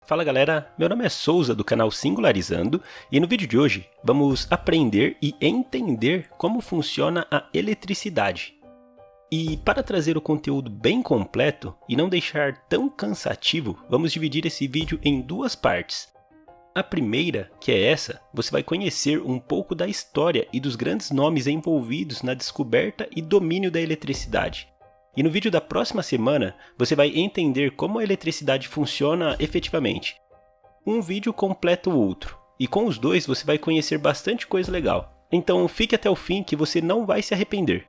Fala galera, meu nome é Souza do canal Singularizando e no vídeo de hoje vamos aprender e entender como funciona a eletricidade. E para trazer o conteúdo bem completo e não deixar tão cansativo, vamos dividir esse vídeo em duas partes. A primeira, que é essa, você vai conhecer um pouco da história e dos grandes nomes envolvidos na descoberta e domínio da eletricidade. E no vídeo da próxima semana, você vai entender como a eletricidade funciona efetivamente. Um vídeo completa o outro, e com os dois você vai conhecer bastante coisa legal. Então fique até o fim que você não vai se arrepender.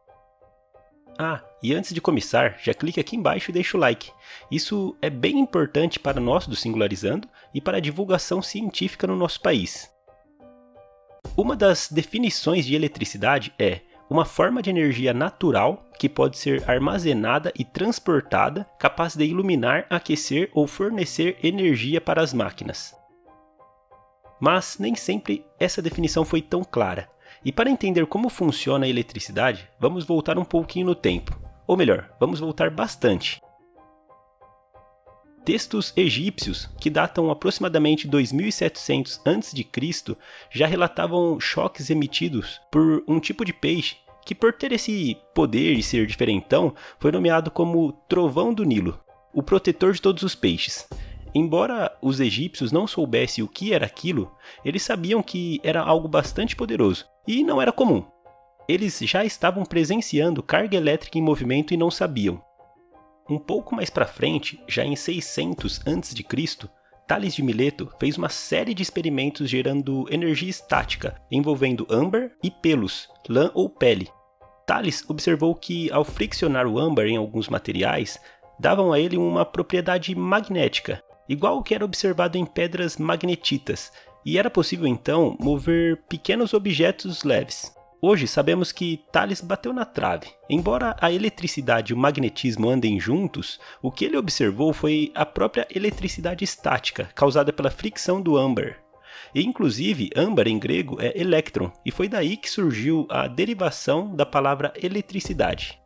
Ah, e antes de começar, já clique aqui embaixo e deixa o like. Isso é bem importante para nós do Singularizando e para a divulgação científica no nosso país. Uma das definições de eletricidade é uma forma de energia natural que pode ser armazenada e transportada, capaz de iluminar, aquecer ou fornecer energia para as máquinas. Mas nem sempre essa definição foi tão clara. E para entender como funciona a eletricidade, vamos voltar um pouquinho no tempo. Ou melhor, vamos voltar bastante. Textos egípcios, que datam aproximadamente 2700 a.C., já relatavam choques emitidos por um tipo de peixe que, por ter esse poder e ser diferentão, foi nomeado como Trovão do Nilo, o protetor de todos os peixes. Embora os egípcios não soubessem o que era aquilo, eles sabiam que era algo bastante poderoso, e não era comum. Eles já estavam presenciando carga elétrica em movimento e não sabiam. Um pouco mais para frente, já em 600 a.C., Tales de Mileto fez uma série de experimentos gerando energia estática, envolvendo âmbar e pelos, lã ou pele. Tales observou que, ao friccionar o âmbar em alguns materiais, davam a ele uma propriedade magnética, igual ao que era observado em pedras magnetitas, e era possível então mover pequenos objetos leves. Hoje sabemos que Tales bateu na trave. Embora a eletricidade e o magnetismo andem juntos, o que ele observou foi a própria eletricidade estática, causada pela fricção do âmbar. E inclusive, âmbar em grego é elétron, e foi daí que surgiu a derivação da palavra eletricidade.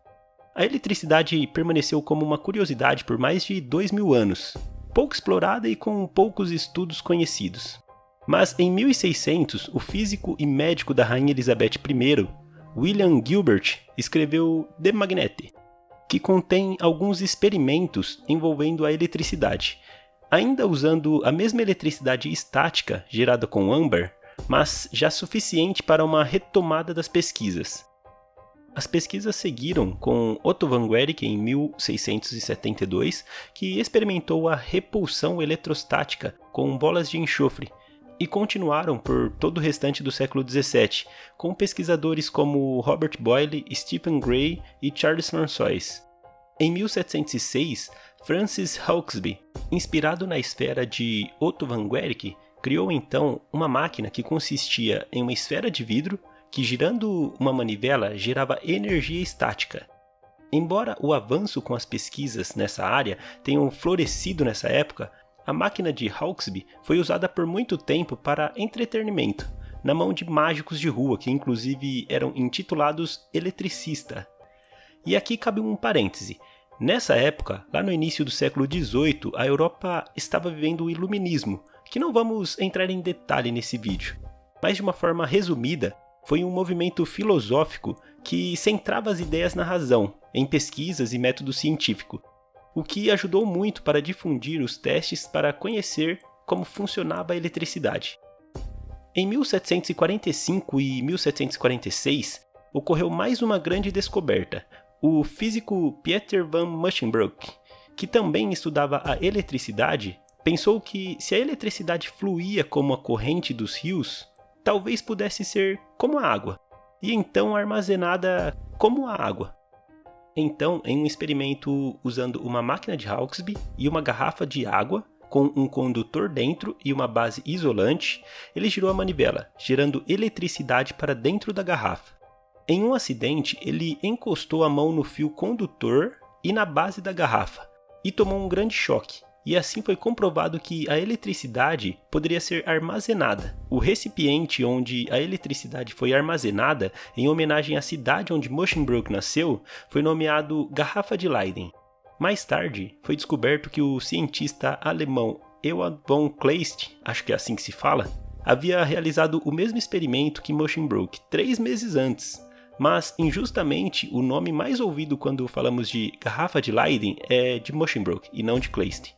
A eletricidade permaneceu como uma curiosidade por mais de 2000 anos, pouco explorada e com poucos estudos conhecidos. Mas em 1600, o físico e médico da Rainha Elizabeth I, William Gilbert, escreveu De Magnete, que contém alguns experimentos envolvendo a eletricidade, ainda usando a mesma eletricidade estática gerada com âmbar, mas já suficiente para uma retomada das pesquisas. As pesquisas seguiram com Otto von Guericke em 1672, que experimentou a repulsão eletrostática com bolas de enxofre, e continuaram por todo o restante do século XVII, com pesquisadores como Robert Boyle, Stephen Gray e Charles François. Em 1706, Francis Hauksbee, inspirado na esfera de Otto von Guericke, criou então uma máquina que consistia em uma esfera de vidro que, girando uma manivela, gerava energia estática. Embora o avanço com as pesquisas nessa área tenham florescido nessa época, a máquina de Hauksbee foi usada por muito tempo para entretenimento, na mão de mágicos de rua que inclusive eram intitulados eletricista. E aqui cabe um parêntese. Nessa época, lá no início do século XVIII, a Europa estava vivendo o Iluminismo, que não vamos entrar em detalhe nesse vídeo. Mas de uma forma resumida, foi um movimento filosófico que centrava as ideias na razão, em pesquisas e método científico, o que ajudou muito para difundir os testes para conhecer como funcionava a eletricidade. Em 1745 e 1746, ocorreu mais uma grande descoberta. O físico Pieter van Musschenbroek, que também estudava a eletricidade, pensou que se a eletricidade fluía como a corrente dos rios, talvez pudesse ser como a água, e então armazenada como a água. Então, em um experimento usando uma máquina de Hauksbee e uma garrafa de água, com um condutor dentro e uma base isolante, ele girou a manivela, gerando eletricidade para dentro da garrafa. Em um acidente, ele encostou a mão no fio condutor e na base da garrafa, e tomou um grande choque. E assim foi comprovado que a eletricidade poderia ser armazenada. O recipiente onde a eletricidade foi armazenada, em homenagem à cidade onde Musschenbroek nasceu, foi nomeado Garrafa de Leyden. Mais tarde, foi descoberto que o cientista alemão Ewald von Kleist, acho que é assim que se fala, havia realizado o mesmo experimento que Musschenbroek 3 meses antes, mas injustamente o nome mais ouvido quando falamos de garrafa de Leyden é de Musschenbroek e não de Kleist.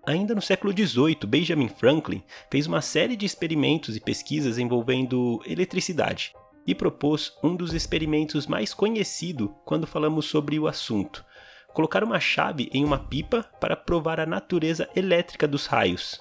Ainda no século XVIII, Benjamin Franklin fez uma série de experimentos e pesquisas envolvendo eletricidade e propôs um dos experimentos mais conhecidos quando falamos sobre o assunto: colocar uma chave em uma pipa para provar a natureza elétrica dos raios.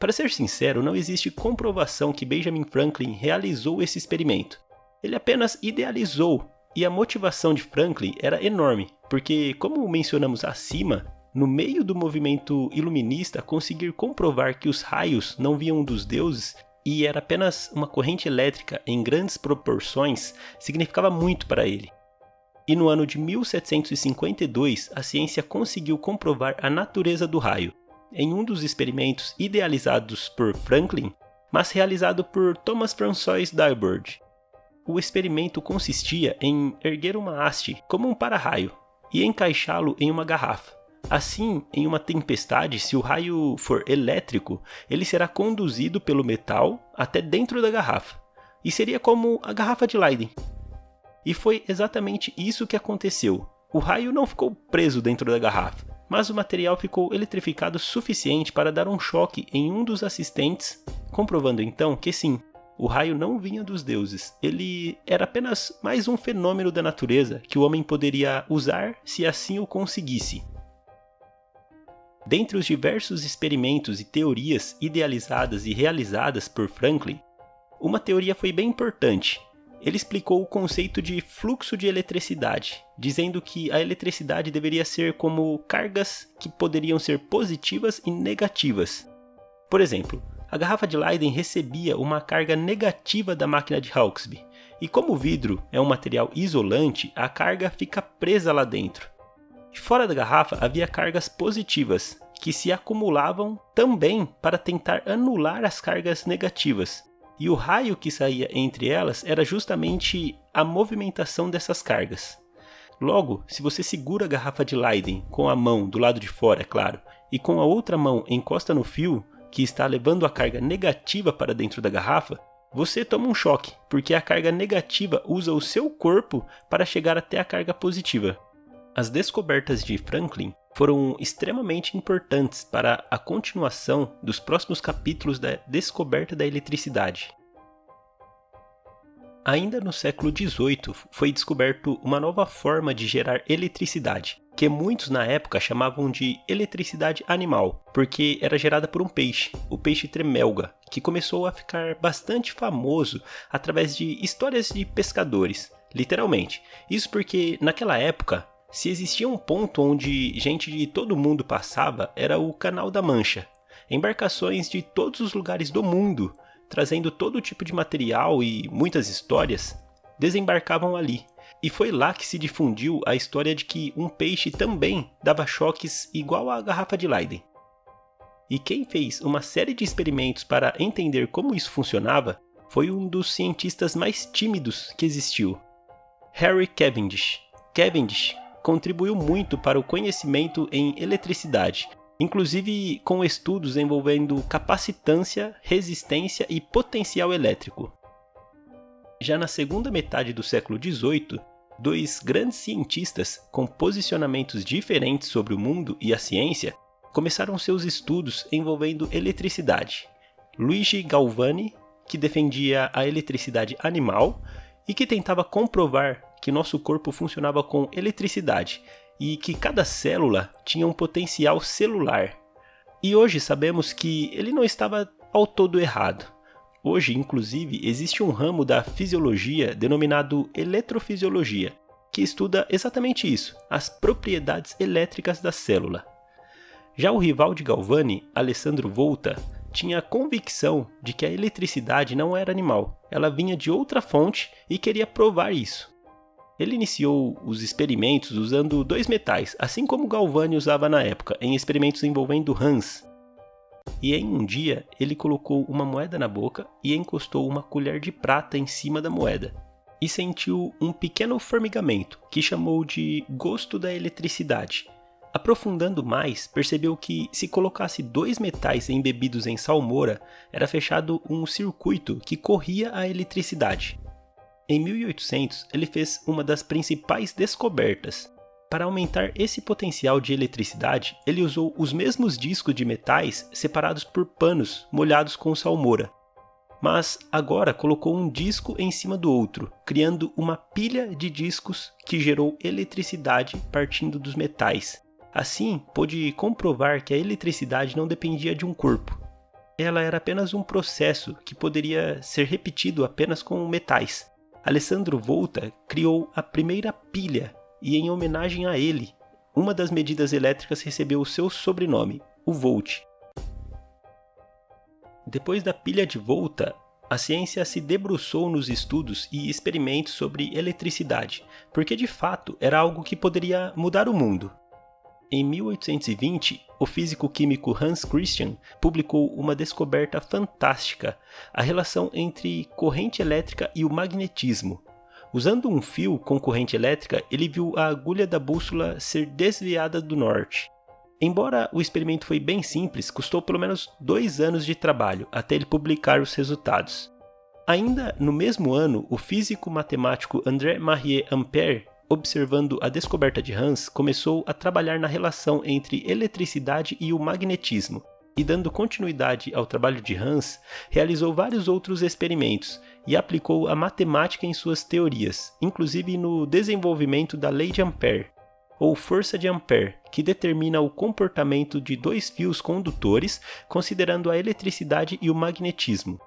Para ser sincero, não existe comprovação que Benjamin Franklin realizou esse experimento. Ele apenas idealizou, e a motivação de Franklin era enorme, porque, como mencionamos acima, no meio do movimento iluminista, conseguir comprovar que os raios não vinham dos deuses e era apenas uma corrente elétrica em grandes proporções significava muito para ele. E no ano de 1752, a ciência conseguiu comprovar a natureza do raio, em um dos experimentos idealizados por Franklin, mas realizado por Thomas François Dalbard. O experimento consistia em erguer uma haste como um para-raio e encaixá-lo em uma garrafa. Assim, em uma tempestade, se o raio for elétrico, ele será conduzido pelo metal até dentro da garrafa, e seria como a garrafa de Leyden. E foi exatamente isso que aconteceu. O raio não ficou preso dentro da garrafa, mas o material ficou eletrificado o suficiente para dar um choque em um dos assistentes, comprovando então que sim, o raio não vinha dos deuses, ele era apenas mais um fenômeno da natureza que o homem poderia usar se assim o conseguisse. Dentre os diversos experimentos e teorias idealizadas e realizadas por Franklin, uma teoria foi bem importante. Ele explicou o conceito de fluxo de eletricidade, dizendo que a eletricidade deveria ser como cargas que poderiam ser positivas e negativas. Por exemplo, a garrafa de Leyden recebia uma carga negativa da máquina de Hauksbee, e como o vidro é um material isolante, a carga fica presa lá dentro. E fora da garrafa havia cargas positivas, que se acumulavam também para tentar anular as cargas negativas. E o raio que saía entre elas era justamente a movimentação dessas cargas. Logo, se você segura a garrafa de Leyden com a mão do lado de fora, é claro, e com a outra mão encosta no fio, que está levando a carga negativa para dentro da garrafa, você toma um choque, porque a carga negativa usa o seu corpo para chegar até a carga positiva. As descobertas de Franklin foram extremamente importantes para a continuação dos próximos capítulos da descoberta da eletricidade. Ainda no século XVIII foi descoberto uma nova forma de gerar eletricidade, que muitos na época chamavam de eletricidade animal, porque era gerada por um peixe, o peixe tremelga, que começou a ficar bastante famoso através de histórias de pescadores, literalmente. Isso porque naquela época, se existia um ponto onde gente de todo mundo passava, era o Canal da Mancha. Embarcações de todos os lugares do mundo, trazendo todo tipo de material e muitas histórias, desembarcavam ali. E foi lá que se difundiu a história de que um peixe também dava choques igual à garrafa de Leyden. E quem fez uma série de experimentos para entender como isso funcionava foi um dos cientistas mais tímidos que existiu, Harry Cavendish. Cavendish contribuiu muito para o conhecimento em eletricidade, inclusive com estudos envolvendo capacitância, resistência e potencial elétrico. Já na segunda metade do século XVIII, dois grandes cientistas com posicionamentos diferentes sobre o mundo e a ciência começaram seus estudos envolvendo eletricidade. Luigi Galvani, que defendia a eletricidade animal e que tentava comprovar que nosso corpo funcionava com eletricidade e que cada célula tinha um potencial celular. E hoje sabemos que ele não estava ao todo errado. Hoje, inclusive, existe um ramo da fisiologia denominado eletrofisiologia, que estuda exatamente isso, as propriedades elétricas da célula. Já o rival de Galvani, Alessandro Volta, tinha a convicção de que a eletricidade não era animal, ela vinha de outra fonte e queria provar isso. Ele iniciou os experimentos usando dois metais, assim como Galvani usava na época, em experimentos envolvendo rãs. E em um dia, ele colocou uma moeda na boca e encostou uma colher de prata em cima da moeda. E sentiu um pequeno formigamento, que chamou de gosto da eletricidade. Aprofundando mais, percebeu que se colocasse 2 metais embebidos em salmoura, era fechado um circuito que corria a eletricidade. Em 1800, ele fez uma das principais descobertas. Para aumentar esse potencial de eletricidade, ele usou os mesmos discos de metais separados por panos molhados com salmoura. Mas agora colocou um disco em cima do outro, criando uma pilha de discos que gerou eletricidade partindo dos metais. Assim, pôde comprovar que a eletricidade não dependia de um corpo. Ela era apenas um processo que poderia ser repetido apenas com metais. Alessandro Volta criou a primeira pilha e, em homenagem a ele, uma das medidas elétricas recebeu o seu sobrenome, o volt. Depois da pilha de Volta, a ciência se debruçou nos estudos e experimentos sobre eletricidade, porque de fato era algo que poderia mudar o mundo. Em 1820, o físico-químico Hans Christian publicou uma descoberta fantástica, a relação entre corrente elétrica e o magnetismo. Usando um fio com corrente elétrica, ele viu a agulha da bússola ser desviada do norte. Embora o experimento foi bem simples, custou pelo menos 2 anos de trabalho até ele publicar os resultados. Ainda no mesmo ano, o físico-matemático André-Marie Ampère, observando a descoberta de Hans, começou a trabalhar na relação entre eletricidade e o magnetismo, e dando continuidade ao trabalho de Hans, realizou vários outros experimentos e aplicou a matemática em suas teorias, inclusive no desenvolvimento da lei de Ampère, ou força de Ampère, que determina o comportamento de 2 fios condutores, considerando a eletricidade e o magnetismo.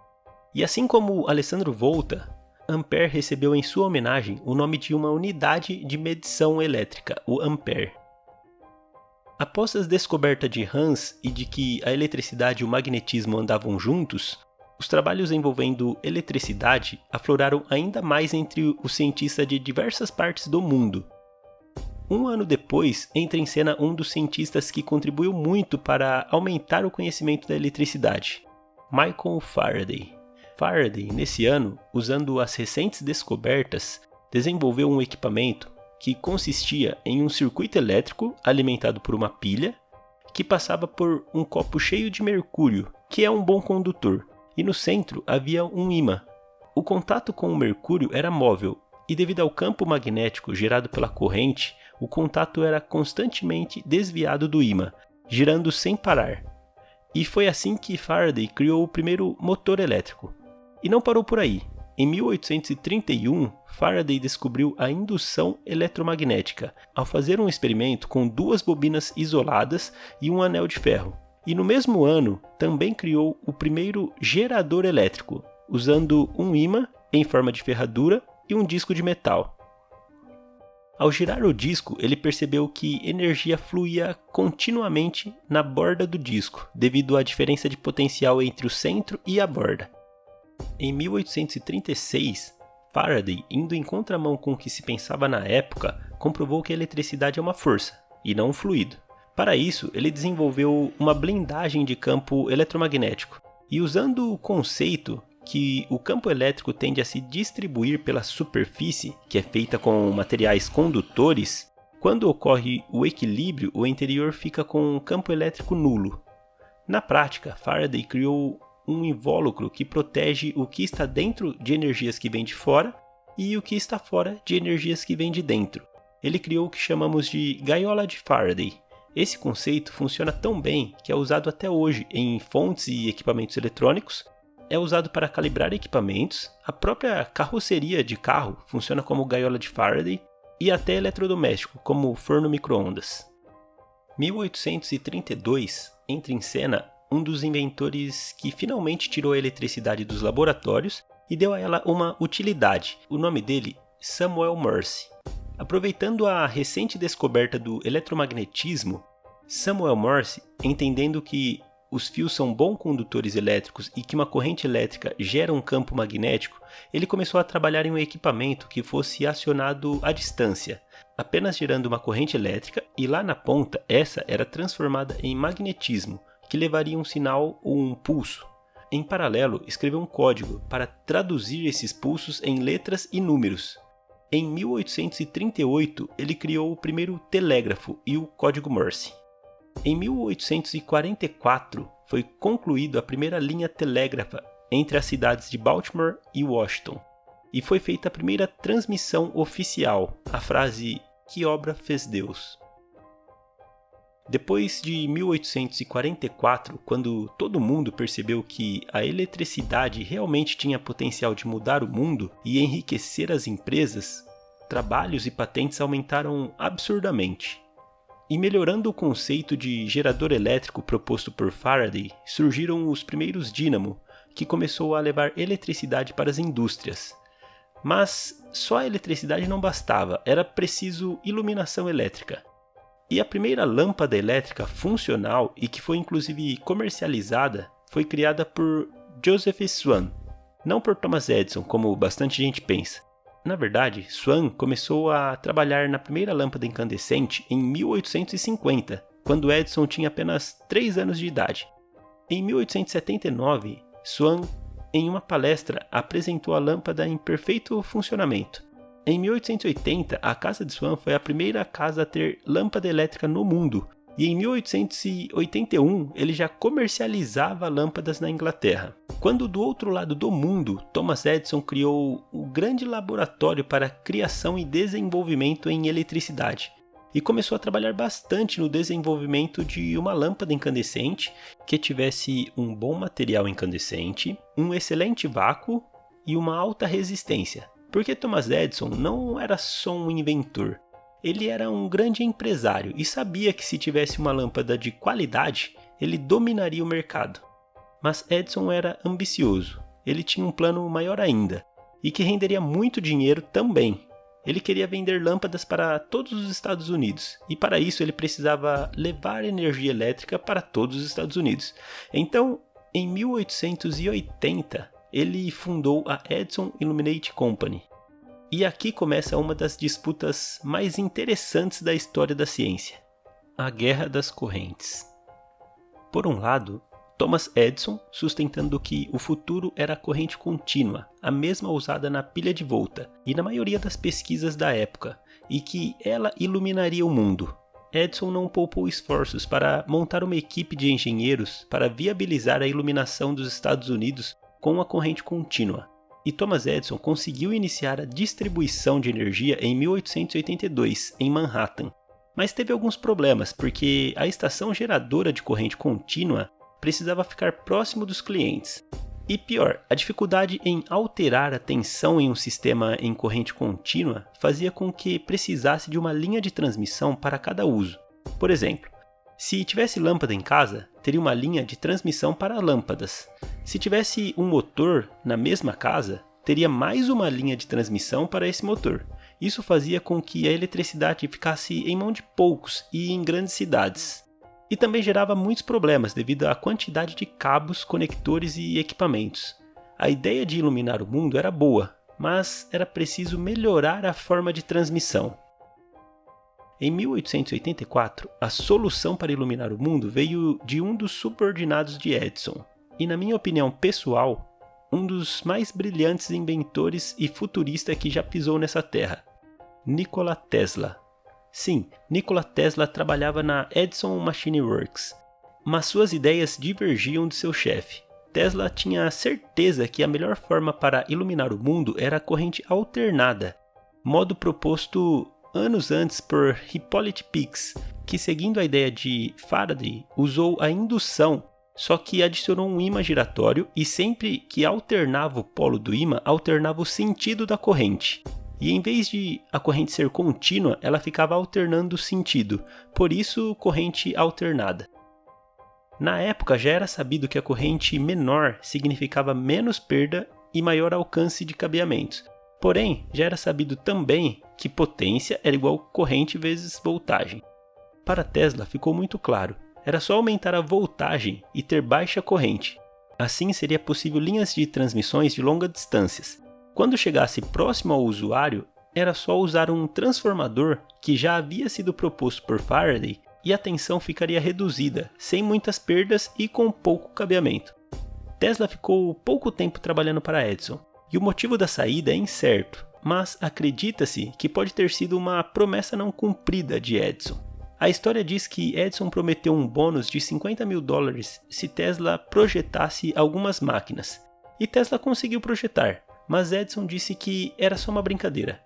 E assim como Alessandro Volta, Ampère recebeu em sua homenagem o nome de uma unidade de medição elétrica, o ampere. Após a descoberta de Hans e de que a eletricidade e o magnetismo andavam juntos, os trabalhos envolvendo eletricidade afloraram ainda mais entre os cientistas de diversas partes do mundo. Um ano depois, entra em cena um dos cientistas que contribuiu muito para aumentar o conhecimento da eletricidade, Michael Faraday. Faraday, nesse ano, usando as recentes descobertas, desenvolveu um equipamento que consistia em um circuito elétrico alimentado por uma pilha que passava por um copo cheio de mercúrio, que é um bom condutor, e no centro havia um ímã. O contato com o mercúrio era móvel, e devido ao campo magnético gerado pela corrente, o contato era constantemente desviado do ímã, girando sem parar. E foi assim que Faraday criou o primeiro motor elétrico. E não parou por aí. Em 1831, Faraday descobriu a indução eletromagnética, ao fazer um experimento com 2 bobinas isoladas e um anel de ferro. E no mesmo ano, também criou o primeiro gerador elétrico, usando um ímã em forma de ferradura e um disco de metal. Ao girar o disco, ele percebeu que energia fluía continuamente na borda do disco, devido à diferença de potencial entre o centro e a borda. Em 1836, Faraday, indo em contramão com o que se pensava na época, comprovou que a eletricidade é uma força, e não um fluido. Para isso, ele desenvolveu uma blindagem de campo eletromagnético, e usando o conceito que o campo elétrico tende a se distribuir pela superfície, que é feita com materiais condutores, quando ocorre o equilíbrio, o interior fica com um campo elétrico nulo. Na prática, Faraday criou um invólucro que protege o que está dentro de energias que vêm de fora e o que está fora de energias que vêm de dentro. Ele criou o que chamamos de gaiola de Faraday. Esse conceito funciona tão bem que é usado até hoje em fontes e equipamentos eletrônicos, é usado para calibrar equipamentos, a própria carroceria de carro funciona como gaiola de Faraday e até eletrodoméstico, como forno micro-ondas. 1832 entra em cena um dos inventores que finalmente tirou a eletricidade dos laboratórios e deu a ela uma utilidade. O nome dele, Samuel Morse. Aproveitando a recente descoberta do eletromagnetismo, Samuel Morse, entendendo que os fios são bons condutores elétricos e que uma corrente elétrica gera um campo magnético, ele começou a trabalhar em um equipamento que fosse acionado à distância, apenas gerando uma corrente elétrica, e lá na ponta essa era transformada em magnetismo, que levaria um sinal ou um pulso. Em paralelo, escreveu um código para traduzir esses pulsos em letras e números. Em 1838, ele criou o primeiro telégrafo e o código Morse. Em 1844, foi concluída a primeira linha telégrafa entre as cidades de Baltimore e Washington, e foi feita a primeira transmissão oficial, a frase "Que obra fez Deus?". Depois de 1844, quando todo mundo percebeu que a eletricidade realmente tinha potencial de mudar o mundo e enriquecer as empresas, trabalhos e patentes aumentaram absurdamente. E melhorando o conceito de gerador elétrico proposto por Faraday, surgiram os primeiros dínamo, que começou a levar eletricidade para as indústrias. Mas só a eletricidade não bastava, era preciso iluminação elétrica. E a primeira lâmpada elétrica funcional e que foi inclusive comercializada foi criada por Joseph Swan, não por Thomas Edison, como bastante gente pensa. Na verdade, Swan começou a trabalhar na primeira lâmpada incandescente em 1850, quando Edison tinha apenas 3 anos de idade. Em 1879, Swan, em uma palestra, apresentou a lâmpada em perfeito funcionamento. Em 1880, a casa de Swan foi a primeira casa a ter lâmpada elétrica no mundo, e em 1881 ele já comercializava lâmpadas na Inglaterra. Quando do outro lado do mundo, Thomas Edison criou o grande laboratório para criação e desenvolvimento em eletricidade, e começou a trabalhar bastante no desenvolvimento de uma lâmpada incandescente que tivesse um bom material incandescente, um excelente vácuo e uma alta resistência. Porque Thomas Edison não era só um inventor, ele era um grande empresário e sabia que se tivesse uma lâmpada de qualidade, ele dominaria o mercado. Mas Edison era ambicioso, ele tinha um plano maior ainda, e que renderia muito dinheiro também. Ele queria vender lâmpadas para todos os Estados Unidos, e para isso ele precisava levar energia elétrica para todos os Estados Unidos. Então, em 1880, ele fundou a Edison Illuminati Company. E aqui começa uma das disputas mais interessantes da história da ciência: a Guerra das Correntes. Por um lado, Thomas Edison sustentando que o futuro era a corrente contínua, a mesma usada na pilha de Volta e na maioria das pesquisas da época, e que ela iluminaria o mundo. Edison não poupou esforços para montar uma equipe de engenheiros para viabilizar a iluminação dos Estados Unidos com a corrente contínua. E Thomas Edison conseguiu iniciar a distribuição de energia em 1882, em Manhattan. Mas teve alguns problemas, porque a estação geradora de corrente contínua precisava ficar próximo dos clientes. E pior, a dificuldade em alterar a tensão em um sistema em corrente contínua fazia com que precisasse de uma linha de transmissão para cada uso. Por exemplo, se tivesse lâmpada em casa, teria uma linha de transmissão para lâmpadas. Se tivesse um motor na mesma casa, teria mais uma linha de transmissão para esse motor. Isso fazia com que a eletricidade ficasse em mão de poucos e em grandes cidades. E também gerava muitos problemas devido à quantidade de cabos, conectores e equipamentos. A ideia de iluminar o mundo era boa, mas era preciso melhorar a forma de transmissão. Em 1884, a solução para iluminar o mundo veio de um dos subordinados de Edison, e na minha opinião pessoal, um dos mais brilhantes inventores e futurista que já pisou nessa terra, Nikola Tesla. Sim, Nikola Tesla trabalhava na Edison Machine Works, mas suas ideias divergiam de seu chefe. Tesla tinha certeza que a melhor forma para iluminar o mundo era a corrente alternada, modo proposto anos antes por Hippolyte Pix, que seguindo a ideia de Faraday, usou a indução, só que adicionou um ímã giratório e sempre que alternava o polo do ímã, alternava o sentido da corrente. E em vez de a corrente ser contínua, ela ficava alternando o sentido, por isso corrente alternada. Na época já era sabido que a corrente menor significava menos perda e maior alcance de cabeamentos. Porém, já era sabido também que potência era igual corrente vezes voltagem. Para Tesla ficou muito claro, era só aumentar a voltagem e ter baixa corrente. Assim seria possível linhas de transmissões de longas distâncias. Quando chegasse próximo ao usuário, era só usar um transformador que já havia sido proposto por Faraday e a tensão ficaria reduzida, sem muitas perdas e com pouco cabeamento. Tesla ficou pouco tempo trabalhando para Edison, e o motivo da saída é incerto, mas acredita-se que pode ter sido uma promessa não cumprida de Edison. A história diz que Edison prometeu um bônus de $50 mil se Tesla projetasse algumas máquinas. E Tesla conseguiu projetar, mas Edison disse que era só uma brincadeira.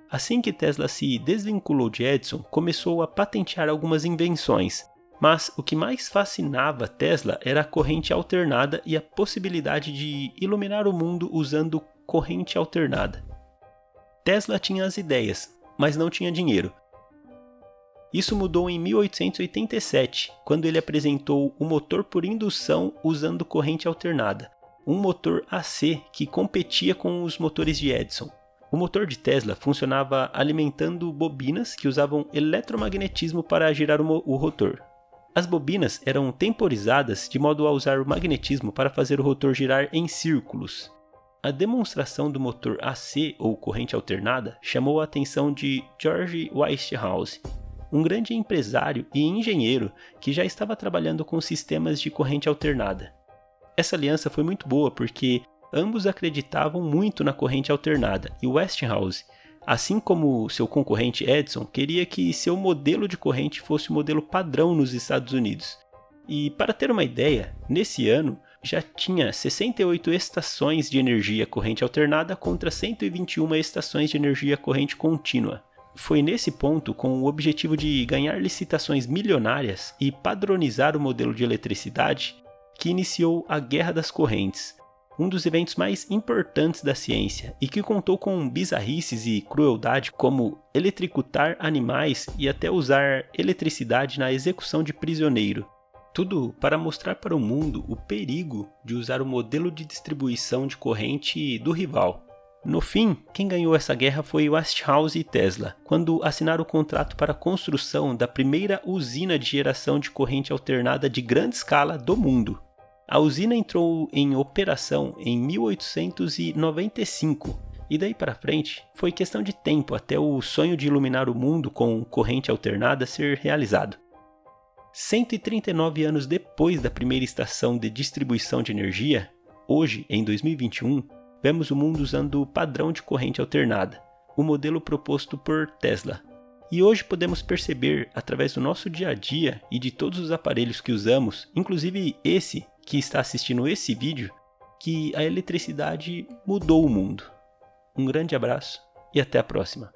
Assim que Tesla se desvinculou de Edison, começou a patentear algumas invenções, mas o que mais fascinava Tesla era a corrente alternada e a possibilidade de iluminar o mundo usando corrente alternada. Tesla tinha as ideias, mas não tinha dinheiro. Isso mudou em 1887, quando ele apresentou o motor por indução usando corrente alternada, um motor AC que competia com os motores de Edison. O motor de Tesla funcionava alimentando bobinas que usavam eletromagnetismo para girar o rotor. As bobinas eram temporizadas de modo a usar o magnetismo para fazer o rotor girar em círculos. A demonstração do motor AC, ou corrente alternada, chamou a atenção de George Westinghouse, um grande empresário e engenheiro que já estava trabalhando com sistemas de corrente alternada. Essa aliança foi muito boa porque ambos acreditavam muito na corrente alternada e Westinghouse, assim como seu concorrente Edison, queria que seu modelo de corrente fosse o modelo padrão nos Estados Unidos. E para ter uma ideia, nesse ano já tinha 68 estações de energia corrente alternada contra 121 estações de energia corrente contínua. Foi nesse ponto, com o objetivo de ganhar licitações milionárias e padronizar o modelo de eletricidade, que iniciou a Guerra das Correntes, um dos eventos mais importantes da ciência e que contou com bizarrices e crueldade como eletrocutar animais e até usar eletricidade na execução de prisioneiro. Tudo para mostrar para o mundo o perigo de usar o modelo de distribuição de corrente do rival. No fim, quem ganhou essa guerra foi Westinghouse e Tesla, quando assinaram o contrato para a construção da primeira usina de geração de corrente alternada de grande escala do mundo. A usina entrou em operação em 1895 e daí para frente foi questão de tempo até o sonho de iluminar o mundo com corrente alternada ser realizado. 139 anos depois da primeira estação de distribuição de energia, hoje, em 2021, vemos o mundo usando o padrão de corrente alternada, o modelo proposto por Tesla. E hoje podemos perceber, através do nosso dia a dia e de todos os aparelhos que usamos, inclusive esse que está assistindo esse vídeo, que a eletricidade mudou o mundo. Um grande abraço e até a próxima.